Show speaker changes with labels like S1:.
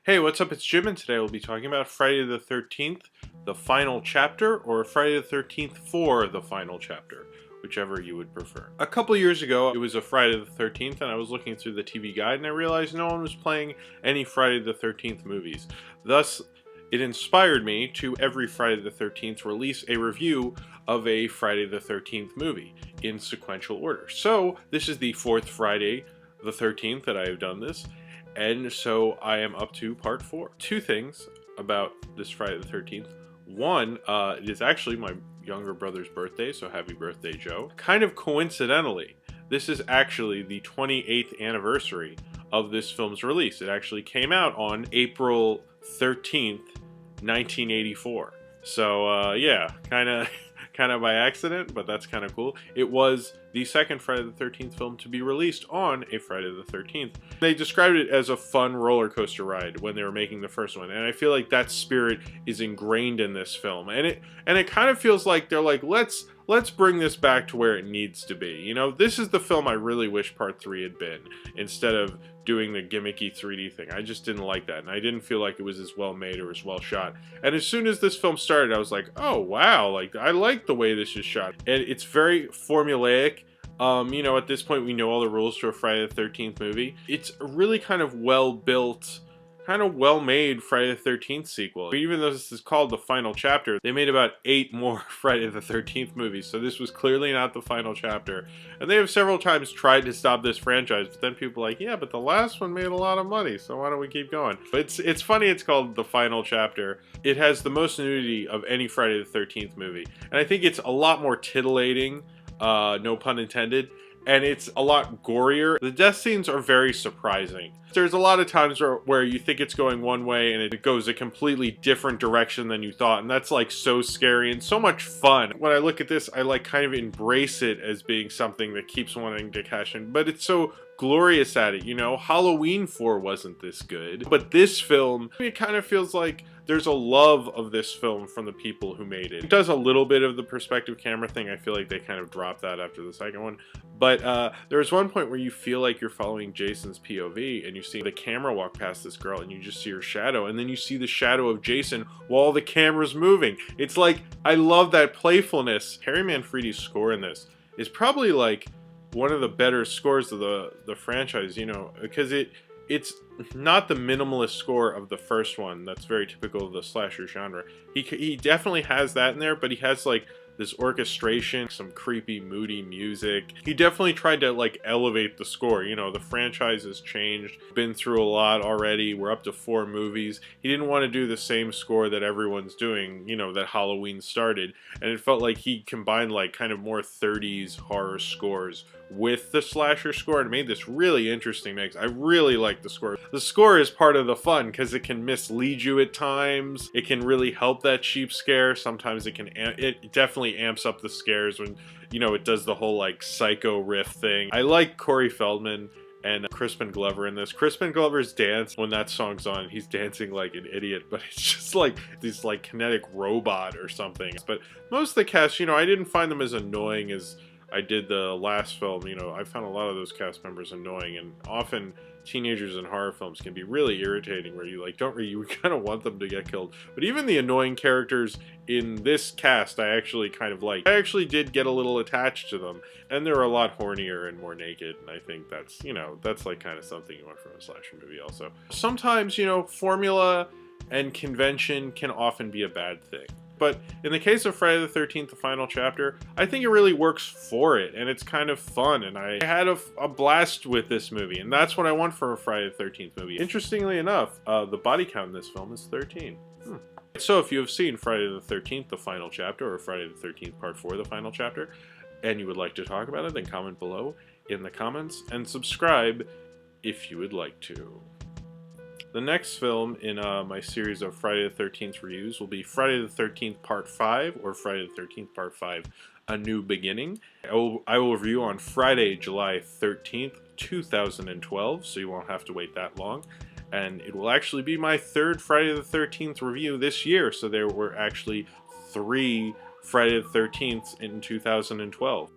S1: Hey, what's up? It's Jim, and today we'll be talking about Friday the 13th, the final chapter, or Friday the 13th for the final chapter, whichever you would prefer. A couple years ago, it was a Friday the 13th, and I was looking through the TV guide, and I realized no one was playing any Friday the 13th movies. Thus, it inspired me to every Friday the 13th release a review of a Friday the 13th movie in sequential order. So, this is the fourth Friday the 13th that I have done this. And so I am up to part 4. Two things about this Friday the 13th. One, it is actually my younger brother's birthday, so happy birthday, Joe. Kind of coincidentally, this is actually the 28th anniversary of this film's release. It actually came out on April 13th, 1984. So, yeah, kind of by accident, but that's kind of cool. It was the second Friday the 13th film to be released on a Friday the 13th. They described it as a fun roller coaster ride when they were making the first one, and I feel like that spirit is ingrained in this film. And it kind of feels like they're like, let's bring this back to where it needs to be. You know, this is the film I really wish part 3 had been, instead of doing the gimmicky 3D thing. I just didn't like that, and I didn't feel like it was as well made or as well shot. And as soon as this film started, I was like, oh wow, like I like the way this is shot. And it's very formulaic. You know, at this point we know all the rules to a Friday the 13th movie. It's a really kind of well built, kind of well-made Friday the 13th sequel. Even though this is called the final chapter, they made about 8 more Friday the 13th movies, so this was clearly not the final chapter. And they have several times tried to stop this franchise, but then people are like, yeah, but the last one made a lot of money, so why don't we keep going? But it's funny it's called the final chapter. It has the most nudity of any Friday the 13th movie, and I think it's a lot more titillating, no pun intended, and it's a lot gorier. The death scenes are very surprising. There's a lot of times where you think it's going one way and it goes a completely different direction than you thought, and that's like so scary and so much fun. When I look at this, I like kind of embrace it as being something that keeps wanting to cash in, but it's so glorious at it, you know? Halloween 4 wasn't this good, but this film, it kind of feels like there's a love of this film from the people who made it. It does a little bit of the perspective camera thing. I feel like they kind of dropped that after the second one. But there's one point where you feel like you're following Jason's POV and you see the camera walk past this girl and you just see her shadow, and then you see the shadow of Jason while the camera's moving. It's like, I love that playfulness. Harry Manfredi's score in this is probably like one of the better scores of the franchise, you know, because it's not the minimalist score of the first one that's very typical of the slasher genre. He definitely has that in there, but he has like this orchestration, some creepy, moody music. He definitely tried to like elevate the score. You know, the franchise has changed, been through a lot already. We're up to 4 movies. He didn't want to do the same score that everyone's doing, you know, that Halloween started. And it felt like he combined like kind of more 30s horror scores with the slasher score and made this really interesting mix. I really like the score. The score is part of the fun because it can mislead you at times. It can really help that cheap scare. Sometimes it definitely amps up the scares when, you know, it does the whole like psycho riff thing. I like Corey Feldman and Crispin Glover in this. Crispin Glover's dance, when that song's on, he's dancing like an idiot, but it's just like this like kinetic robot or something. But most of the cast, you know, I didn't find them as annoying as I did the last film. You know, I found a lot of those cast members annoying, and often teenagers in horror films can be really irritating where you like you kind of want them to get killed. But even the annoying characters in this cast I actually kind of like. I actually did get a little attached to them, and they're a lot hornier and more naked, and I think that's, you know, that's like kind of something you want from a slasher movie also. Sometimes, you know, formula and convention can often be a bad thing. But in the case of Friday the 13th, the final chapter, I think it really works for it, and it's kind of fun, and I had a blast with this movie, and that's what I want from a Friday the 13th movie. Interestingly enough, the body count in this film is 13. So if you have seen Friday the 13th, the final chapter, or Friday the 13th Part 4, the final chapter, and you would like to talk about it, then comment below in the comments, and subscribe if you would like to. The next film in my series of Friday the 13th reviews will be Friday the 13th Part 5 or Friday the 13th Part 5, A New Beginning. I will review on Friday, July 13th, 2012, so you won't have to wait that long. And it will actually be my 3rd Friday the 13th review this year, so there were actually 3 Friday the 13th in 2012.